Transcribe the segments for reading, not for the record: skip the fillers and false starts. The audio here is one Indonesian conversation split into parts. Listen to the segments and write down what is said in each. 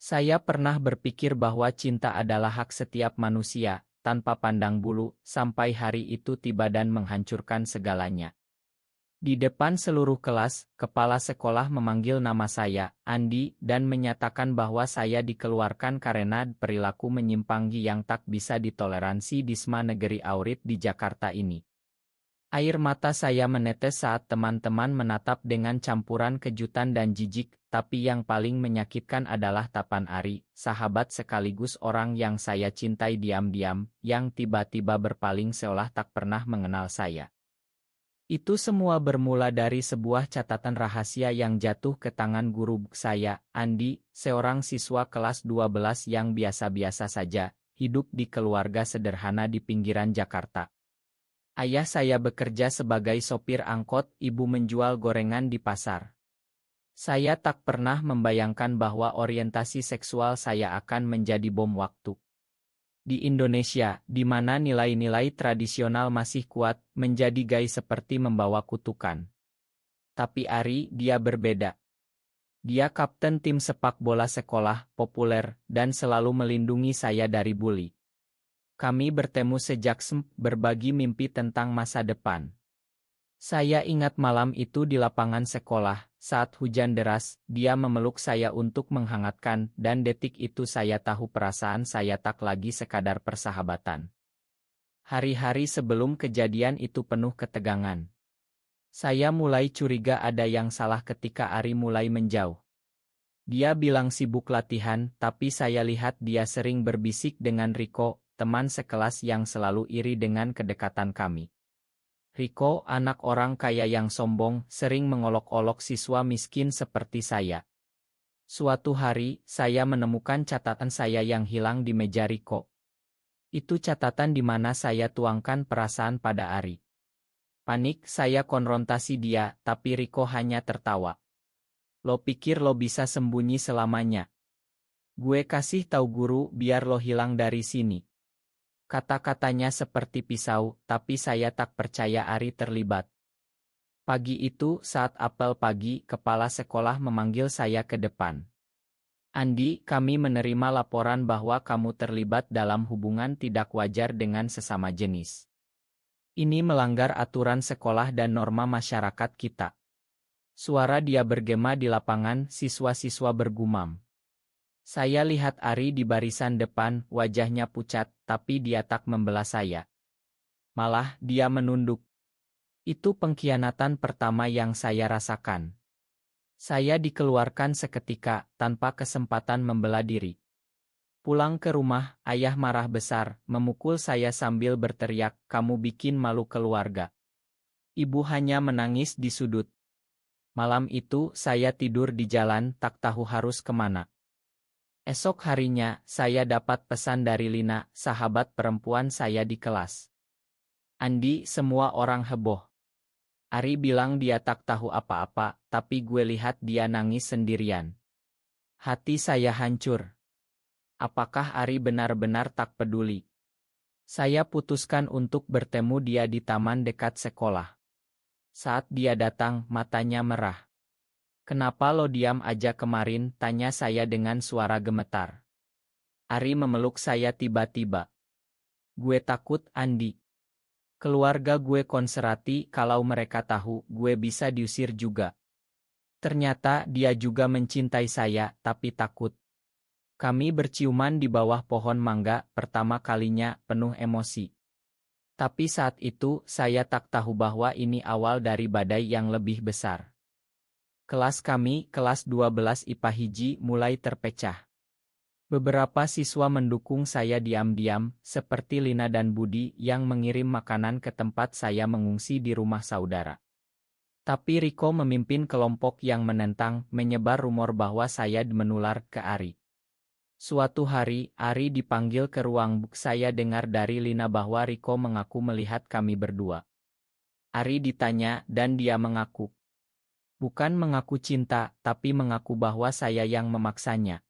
Saya pernah berpikir bahwa cinta adalah hak setiap manusia, tanpa pandang bulu, sampai hari itu tiba dan menghancurkan segalanya. Di depan seluruh kelas, kepala sekolah memanggil nama saya, Andi, dan menyatakan bahwa saya dikeluarkan karena perilaku menyimpangi yang tak bisa ditoleransi di SMA Negeri Aurit di Jakarta ini. Air mata saya menetes saat teman-teman menatap dengan campuran kejutan dan jijik, tapi yang paling menyakitkan adalah tapan Ari, sahabat sekaligus orang yang saya cintai diam-diam, yang tiba-tiba berpaling seolah tak pernah mengenal saya. Itu semua bermula dari sebuah catatan rahasia yang jatuh ke tangan guru saya, Andi, seorang siswa kelas 12 yang biasa-biasa saja, hidup di keluarga sederhana di pinggiran Jakarta. Ayah saya bekerja sebagai sopir angkot, ibu menjual gorengan di pasar. Saya tak pernah membayangkan bahwa orientasi seksual saya akan menjadi bom waktu. Di Indonesia, di mana nilai-nilai tradisional masih kuat, menjadi gay seperti membawa kutukan. Tapi Ari, dia berbeda. Dia kapten tim sepak bola sekolah, populer, dan selalu melindungi saya dari bully. Kami bertemu sejak berbagi mimpi tentang masa depan. Saya ingat malam itu di lapangan sekolah, saat hujan deras, dia memeluk saya untuk menghangatkan, dan detik itu saya tahu perasaan saya tak lagi sekadar persahabatan. Hari-hari sebelum kejadian itu penuh ketegangan. Saya mulai curiga ada yang salah ketika Ari mulai menjauh. Dia bilang sibuk latihan, tapi saya lihat dia sering berbisik dengan Riko, teman sekelas yang selalu iri dengan kedekatan kami. Riko, anak orang kaya yang sombong, sering mengolok-olok siswa miskin seperti saya. Suatu hari, saya menemukan catatan saya yang hilang di meja Riko. Itu catatan di mana saya tuangkan perasaan pada Ari. Panik, saya konfrontasi dia, tapi Riko hanya tertawa. Lo pikir lo bisa sembunyi selamanya? Gue kasih tahu guru biar lo hilang dari sini. Kata-katanya seperti pisau, tapi saya tak percaya Ari terlibat. Pagi itu, saat apel pagi, kepala sekolah memanggil saya ke depan. Andi, kami menerima laporan bahwa kamu terlibat dalam hubungan tidak wajar dengan sesama jenis. Ini melanggar aturan sekolah dan norma masyarakat kita. Suara dia bergema di lapangan, siswa-siswa bergumam. Saya lihat Ari di barisan depan, wajahnya pucat, tapi dia tak membela saya. Malah, dia menunduk. Itu pengkhianatan pertama yang saya rasakan. Saya dikeluarkan seketika, tanpa kesempatan membela diri. Pulang ke rumah, ayah marah besar, memukul saya sambil berteriak, "Kamu bikin malu keluarga." Ibu hanya menangis di sudut. Malam itu, saya tidur di jalan, tak tahu harus kemana. Esok harinya, saya dapat pesan dari Lina, sahabat perempuan saya di kelas. Andi, semua orang heboh. Ari bilang dia tak tahu apa-apa, tapi gue lihat dia nangis sendirian. Hati saya hancur. Apakah Ari benar-benar tak peduli? Saya putuskan untuk bertemu dia di taman dekat sekolah. Saat dia datang, matanya merah. "Kenapa lo diam aja kemarin?" tanya saya dengan suara gemetar. Ari memeluk saya tiba-tiba. "Gue takut, Andi. Keluarga gue konserati, kalau mereka tahu, gue bisa diusir juga." Ternyata dia juga mencintai saya, tapi takut. Kami berciuman di bawah pohon mangga, pertama kalinya, penuh emosi. Tapi saat itu, saya tak tahu bahwa ini awal dari badai yang lebih besar. Kelas kami, kelas 12 IPA Hiji, mulai terpecah. Beberapa siswa mendukung saya diam-diam, seperti Lina dan Budi yang mengirim makanan ke tempat saya mengungsi di rumah saudara. Tapi Riko memimpin kelompok yang menentang, menyebar rumor bahwa saya menular ke Ari. Suatu hari, Ari dipanggil ke ruang buk. Saya dengar dari Lina bahwa Riko mengaku melihat kami berdua. Ari ditanya, dan dia mengaku. Bukan mengaku cinta, tapi mengaku bahwa saya yang memaksanya.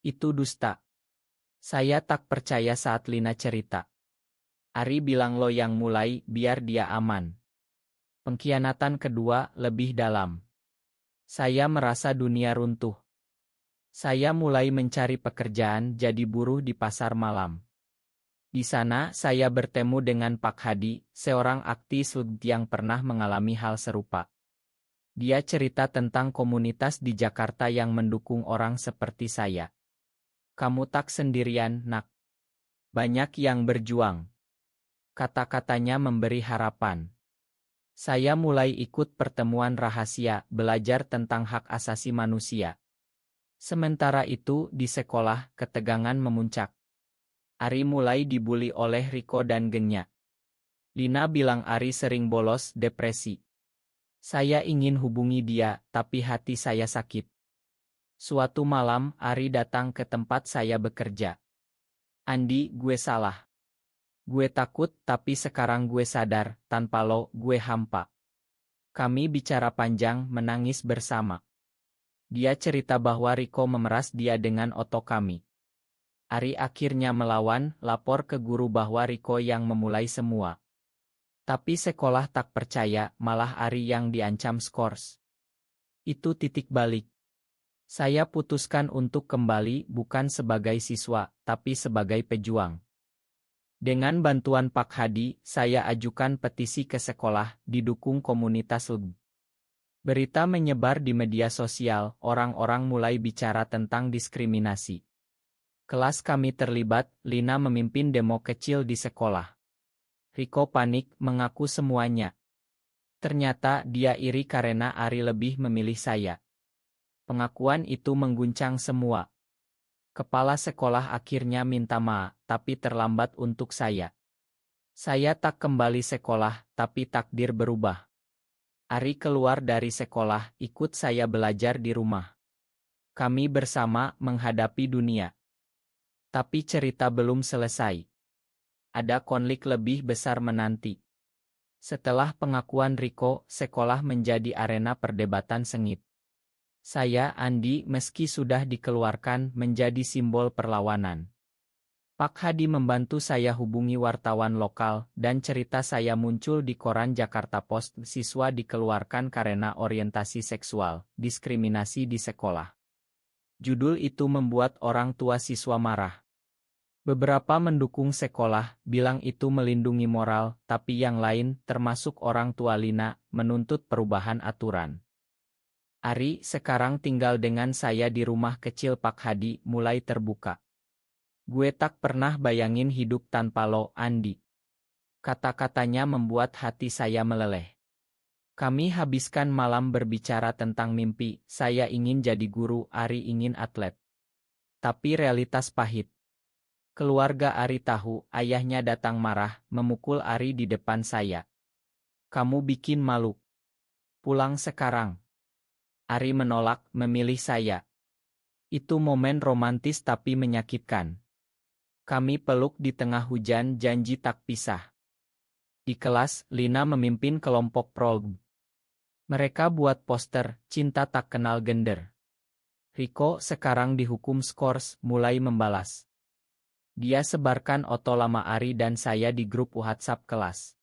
Itu dusta. Saya tak percaya saat Lina cerita. Ari bilang lo yang mulai, biar dia aman. Pengkhianatan kedua, lebih dalam. Saya merasa dunia runtuh. Saya mulai mencari pekerjaan jadi buruh di pasar malam. Di sana, saya bertemu dengan Pak Hadi, seorang aktivis yang pernah mengalami hal serupa. Dia cerita tentang komunitas di Jakarta yang mendukung orang seperti saya. Kamu tak sendirian, nak. Banyak yang berjuang. Kata-katanya memberi harapan. Saya mulai ikut pertemuan rahasia, belajar tentang hak asasi manusia. Sementara itu, di sekolah, ketegangan memuncak. Ari mulai dibully oleh Riko dan Genya. Lina bilang Ari sering bolos depresi. Saya ingin hubungi dia, tapi hati saya sakit. Suatu malam, Ari datang ke tempat saya bekerja. Andi, gue salah. Gue takut, tapi sekarang gue sadar, tanpa lo, gue hampa. Kami bicara panjang, menangis bersama. Dia cerita bahwa Riko memeras dia dengan otot kami. Ari akhirnya melawan, lapor ke guru bahwa Riko yang memulai semua. Tapi sekolah tak percaya, malah Ari yang diancam skors. Itu titik balik. Saya putuskan untuk kembali bukan sebagai siswa, tapi sebagai pejuang. Dengan bantuan Pak Hadi, saya ajukan petisi ke sekolah, didukung komunitas LB. Berita menyebar di media sosial, orang-orang mulai bicara tentang diskriminasi. Kelas kami terlibat, Lina memimpin demo kecil di sekolah. Riko panik, mengaku semuanya. Ternyata dia iri karena Ari lebih memilih saya. Pengakuan itu mengguncang semua. Kepala sekolah akhirnya minta maaf, tapi terlambat untuk saya. Saya tak kembali sekolah, tapi takdir berubah. Ari keluar dari sekolah, ikut saya belajar di rumah. Kami bersama menghadapi dunia. Tapi cerita belum selesai. Ada konflik lebih besar menanti. Setelah pengakuan Riko, sekolah menjadi arena perdebatan sengit. Saya, Andi, meski sudah dikeluarkan, menjadi simbol perlawanan. Pak Hadi membantu saya hubungi wartawan lokal, dan cerita saya muncul di koran Jakarta Post. Siswa dikeluarkan karena orientasi seksual, diskriminasi di sekolah. Judul itu membuat orang tua siswa marah. Beberapa mendukung sekolah, bilang itu melindungi moral, tapi yang lain, termasuk orang tua Lina, menuntut perubahan aturan. Ari, sekarang tinggal dengan saya di rumah kecil Pak Hadi, mulai terbuka. Gue tak pernah bayangin hidup tanpa lo, Andi. Kata-katanya membuat hati saya meleleh. Kami habiskan malam berbicara tentang mimpi, saya ingin jadi guru, Ari ingin atlet. Tapi realitas pahit. Keluarga Ari tahu, ayahnya datang marah, memukul Ari di depan saya. Kamu bikin malu. Pulang sekarang. Ari menolak, memilih saya. Itu momen romantis tapi menyakitkan. Kami peluk di tengah hujan, janji tak pisah. Di kelas, Lina memimpin kelompok prog. Mereka buat poster, cinta tak kenal gender. Riko sekarang dihukum skors, mulai membalas. Dia sebarkan foto lama Ari dan saya di grup WhatsApp kelas.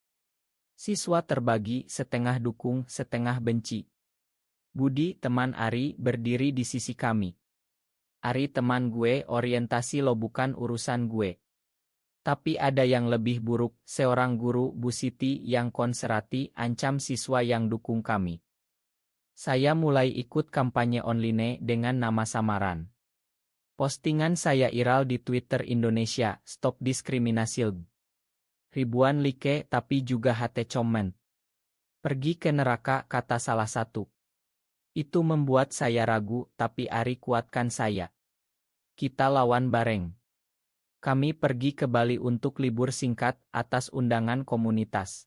Siswa terbagi, setengah dukung, setengah benci. Budi, teman Ari, berdiri di sisi kami. Ari teman gue, orientasi lo bukan urusan gue. Tapi ada yang lebih buruk, seorang guru, Bu Siti, yang konservatif, ancam siswa yang dukung kami. Saya mulai ikut kampanye online dengan nama samaran. Postingan saya viral di Twitter Indonesia, Stop Diskriminasi LB. Ribuan like tapi juga hate comment. Pergi ke neraka, kata salah satu. Itu membuat saya ragu, tapi Ari kuatkan saya. Kita lawan bareng. Kami pergi ke Bali untuk libur singkat, atas undangan komunitas.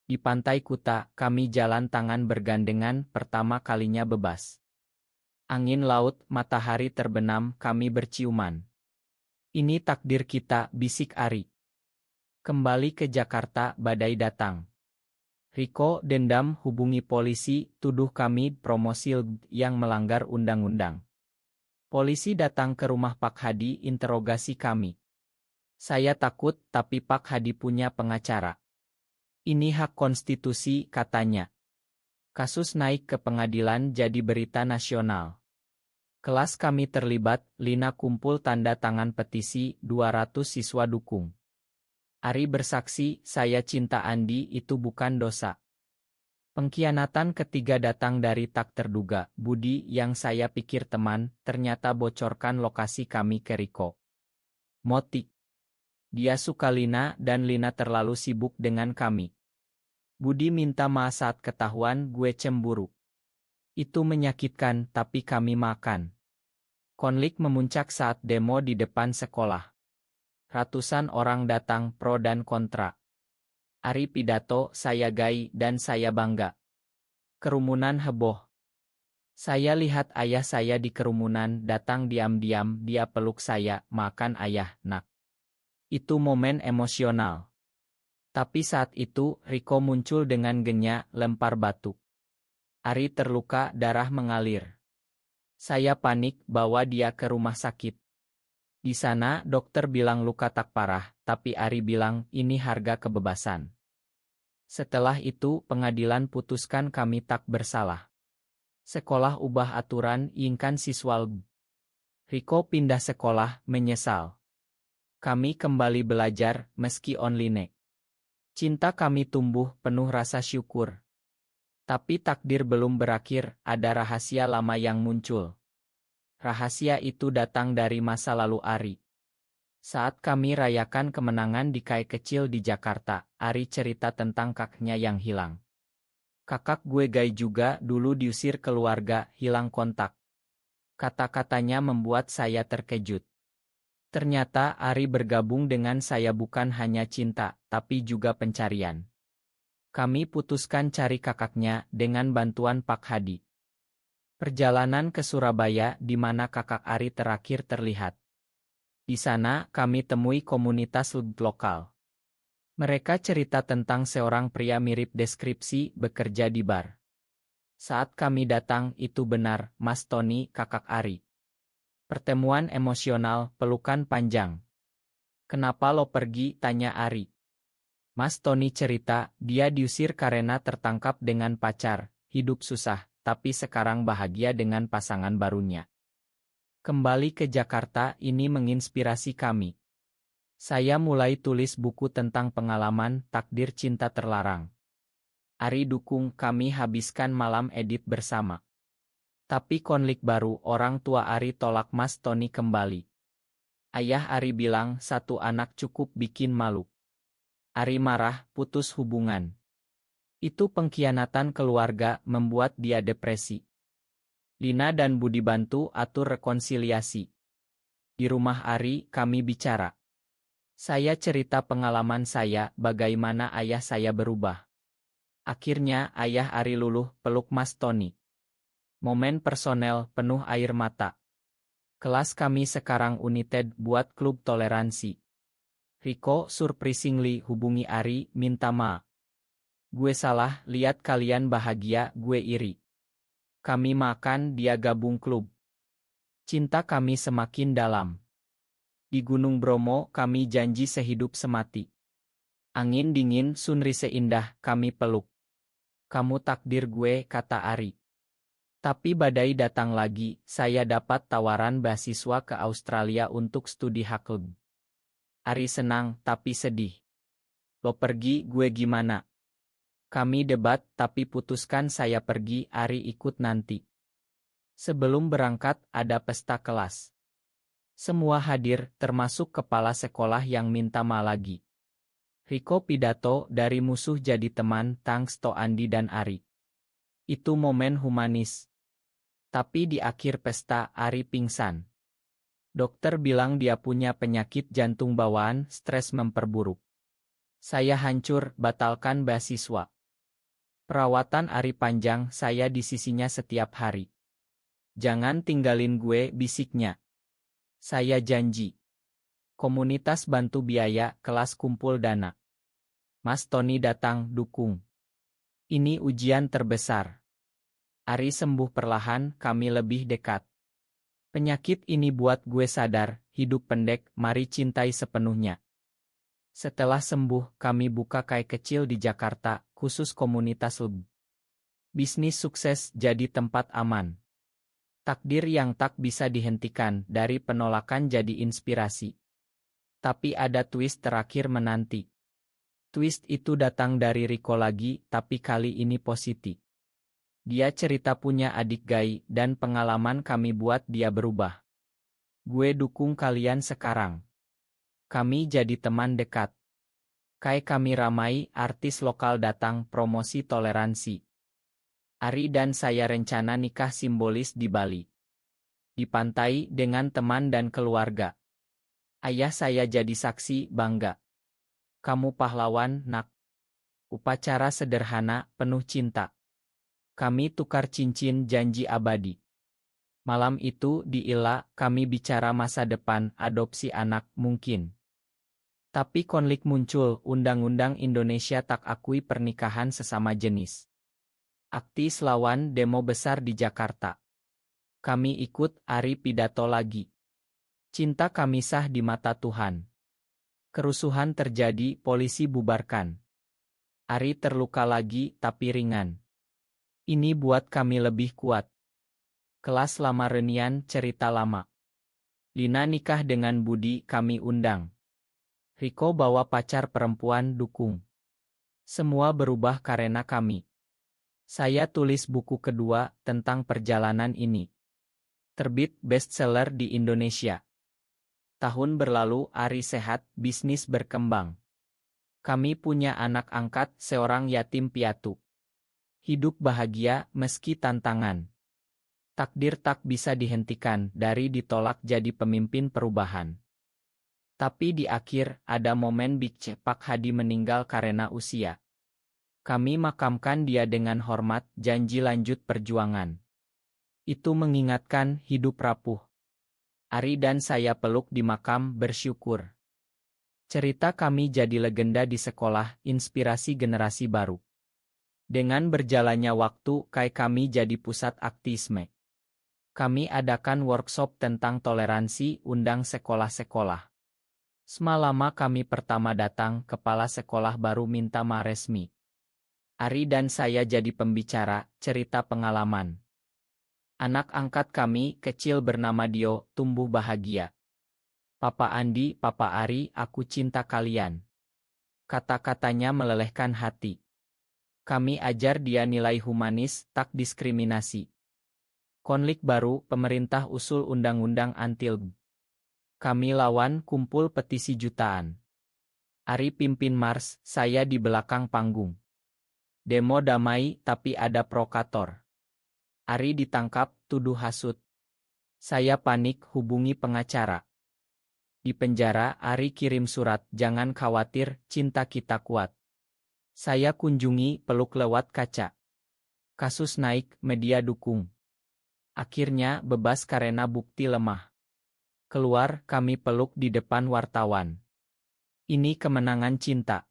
Di Pantai Kuta, kami jalan tangan bergandengan, pertama kalinya bebas. Angin laut, matahari terbenam, kami berciuman. Ini takdir kita, bisik Ari. Kembali ke Jakarta, badai datang. Riko dendam, hubungi polisi, tuduh kami promosi yang melanggar undang-undang. Polisi datang ke rumah Pak Hadi, interogasi kami. Saya takut, tapi Pak Hadi punya pengacara. Ini hak konstitusi, katanya. Kasus naik ke pengadilan jadi berita nasional. Kelas kami terlibat, Lina kumpul tanda tangan petisi, 200 siswa dukung. Ari bersaksi, saya cinta Andi itu bukan dosa. Pengkhianatan ketiga datang dari tak terduga, Budi yang saya pikir teman, ternyata bocorkan lokasi kami ke Riko. Motik. Dia suka Lina dan Lina terlalu sibuk dengan kami. Budi minta maaf saat ketahuan gue cemburu. Itu menyakitkan, tapi kami makan. Konflik memuncak saat demo di depan sekolah. Ratusan orang datang pro dan kontra. Ari pidato, saya gai dan saya bangga. Kerumunan heboh. Saya lihat ayah saya di kerumunan datang diam-diam, dia peluk saya, makan ayah, nak. Itu momen emosional. Tapi saat itu, Riko muncul dengan genya, lempar batu. Ari terluka, darah mengalir. Saya panik, bawa dia ke rumah sakit. Di sana, dokter bilang luka tak parah, tapi Ari bilang, ini harga kebebasan. Setelah itu, pengadilan putuskan kami tak bersalah. Sekolah ubah aturan, inkan siswa. Riko pindah sekolah, menyesal. Kami kembali belajar, meski online. Cinta kami tumbuh, penuh rasa syukur. Tapi takdir belum berakhir, ada rahasia lama yang muncul. Rahasia itu datang dari masa lalu Ari. Saat kami rayakan kemenangan di kai kecil di Jakarta, Ari cerita tentang kakaknya yang hilang. Kakak gue Gai juga dulu diusir keluarga, hilang kontak. Kata-katanya membuat saya terkejut. Ternyata Ari bergabung dengan saya bukan hanya cinta, tapi juga pencarian. Kami putuskan cari kakaknya dengan bantuan Pak Hadi. Perjalanan ke Surabaya di mana kakak Ari terakhir terlihat. Di sana kami temui komunitas lokal. Mereka cerita tentang seorang pria mirip deskripsi bekerja di bar. Saat kami datang itu benar, Mas Tony, kakak Ari. Pertemuan emosional, pelukan panjang. Kenapa lo pergi, tanya Ari. Mas Tony cerita, dia diusir karena tertangkap dengan pacar, hidup susah, tapi sekarang bahagia dengan pasangan barunya. Kembali ke Jakarta, ini menginspirasi kami. Saya mulai tulis buku tentang pengalaman takdir cinta terlarang. Ari dukung, kami habiskan malam edit bersama. Tapi konflik baru, orang tua Ari tolak Mas Tony kembali. Ayah Ari bilang satu anak cukup bikin malu. Ari marah, putus hubungan. Itu pengkhianatan keluarga, membuat dia depresi. Lina dan Budi bantu atur rekonsiliasi. Di rumah Ari, kami bicara. Saya cerita pengalaman saya, bagaimana ayah saya berubah. Akhirnya, ayah Ari luluh, peluk Mas Tony. Momen personel, penuh air mata. Kelas kami sekarang united buat klub toleransi. Riko surprisingly hubungi Ari, minta maaf. Gue salah, lihat kalian bahagia, gue iri. Kami makan, dia gabung klub. Cinta kami semakin dalam. Di Gunung Bromo, kami janji sehidup semati. Angin dingin, sunrise indah, kami peluk. Kamu takdir gue, kata Ari. Tapi badai datang lagi, saya dapat tawaran beasiswa ke Australia untuk studi Hakeb. Ari senang, tapi sedih. Lo pergi, gue gimana? Kami debat, tapi putuskan saya pergi, Ari ikut nanti. Sebelum berangkat, ada pesta kelas. Semua hadir, termasuk kepala sekolah yang minta maaf lagi. Riko pidato, dari musuh jadi teman, thanks to Andi dan Ari. Itu momen humanis. Tapi di akhir pesta, Ari pingsan. Dokter bilang dia punya penyakit jantung bawaan, stres memperburuk. Saya hancur, batalkan beasiswa. Perawatan Ari panjang, saya di sisinya setiap hari. Jangan tinggalin gue, bisiknya. Saya janji. Komunitas bantu biaya, kelas kumpul dana. Mas Tony datang, dukung. Ini ujian terbesar. Ari sembuh perlahan, kami lebih dekat. Penyakit ini buat gue sadar, hidup pendek, mari cintai sepenuhnya. Setelah sembuh, kami buka kai kecil di Jakarta, khusus komunitas LB. Bisnis sukses jadi tempat aman. Takdir yang tak bisa dihentikan, dari penolakan jadi inspirasi. Tapi ada twist terakhir menanti. Twist itu datang dari Riko lagi, tapi kali ini positif. Dia cerita punya adik gay, dan pengalaman kami buat dia berubah. Gue dukung kalian sekarang. Kami jadi teman dekat. Kayak kami ramai, artis lokal datang promosi toleransi. Ari dan saya rencana nikah simbolis di Bali. Di pantai dengan teman dan keluarga. Ayah saya jadi saksi, bangga. Kamu pahlawan, nak. Upacara sederhana, penuh cinta. Kami tukar cincin janji abadi. Malam itu di Ila, kami bicara masa depan, adopsi anak, mungkin. Tapi konflik muncul, Undang-Undang Indonesia tak akui pernikahan sesama jenis. Aktis lawan demo besar di Jakarta. Kami ikut, Ari pidato lagi. Cinta kami sah di mata Tuhan. Kerusuhan terjadi, polisi bubarkan. Ari terluka lagi, tapi ringan. Ini buat kami lebih kuat. Kelas lama Renian, cerita lama. Lina nikah dengan Budi, kami undang. Riko bawa pacar perempuan, dukung. Semua berubah karena kami. Saya tulis buku kedua tentang perjalanan ini. Terbit bestseller di Indonesia. Tahun berlalu, Ari sehat, bisnis berkembang. Kami punya anak angkat, seorang yatim piatu. Hidup bahagia meski tantangan. Takdir tak bisa dihentikan, dari ditolak jadi pemimpin perubahan. Tapi di akhir, ada momen Big Pak Hadi meninggal karena usia. Kami makamkan dia dengan hormat, janji lanjut perjuangan. Itu mengingatkan hidup rapuh. Ari dan saya peluk di makam, bersyukur. Cerita kami jadi legenda di sekolah, inspirasi generasi baru. Dengan berjalannya waktu, kami jadi pusat aktivisme. Kami adakan workshop tentang toleransi, undang sekolah-sekolah. Semalama kami pertama datang, kepala sekolah baru minta resmi. Ari dan saya jadi pembicara, cerita pengalaman. Anak angkat kami, kecil bernama Dio, tumbuh bahagia. Papa Andi, Papa Ari, aku cinta kalian. Kata-katanya melelehkan hati. Kami ajar dia nilai humanis, tak diskriminasi. Konflik baru, pemerintah usul undang-undang anti-LGB. Kami lawan, kumpul petisi jutaan. Ari pimpin mars, saya di belakang panggung. Demo damai, tapi ada provokator. Ari ditangkap, tuduh hasut. Saya panik, hubungi pengacara. Di penjara, Ari kirim surat, jangan khawatir, cinta kita kuat. Saya kunjungi, peluk lewat kaca. Kasus naik, media dukung. Akhirnya, bebas karena bukti lemah. Keluar, kami peluk di depan wartawan. Ini kemenangan cinta.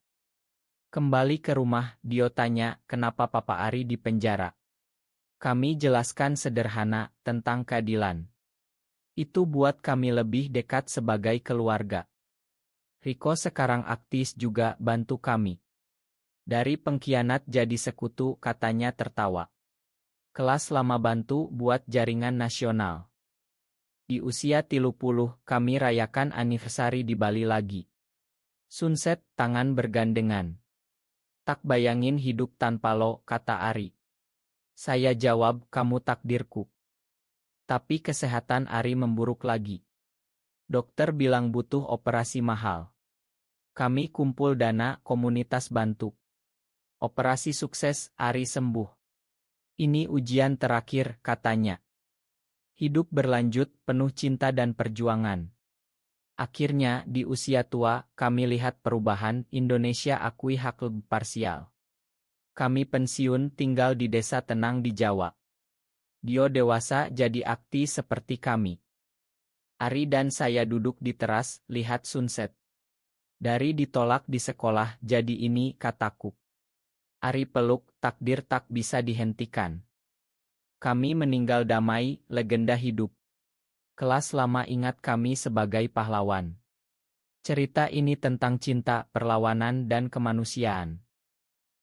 Kembali ke rumah, Dio tanya, kenapa Papa Ari di penjara? Kami jelaskan sederhana, tentang keadilan. Itu buat kami lebih dekat sebagai keluarga. Riko sekarang aktif juga, bantu kami. Dari pengkhianat jadi sekutu, katanya tertawa. Kelas lama bantu buat jaringan nasional. Di usia 30, kami rayakan anniversary di Bali lagi. Sunset, tangan bergandengan. Tak bayangin hidup tanpa lo, kata Ari. Saya jawab, kamu takdirku. Tapi kesehatan Ari memburuk lagi. Dokter bilang butuh operasi mahal. Kami kumpul dana, komunitas bantu. Operasi sukses, Ari sembuh. Ini ujian terakhir, katanya. Hidup berlanjut, penuh cinta dan perjuangan. Akhirnya, di usia tua, kami lihat perubahan, Indonesia akui hak LGB parsial. Kami pensiun, tinggal di desa tenang di Jawa. Dio dewasa jadi aktif seperti kami. Ari dan saya duduk di teras, lihat sunset. Dari ditolak di sekolah, jadi ini, kataku. Ari peluk, takdir tak bisa dihentikan. Kami meninggal damai, legenda hidup. Kelas lama ingat kami sebagai pahlawan. Cerita ini tentang cinta, perlawanan dan kemanusiaan.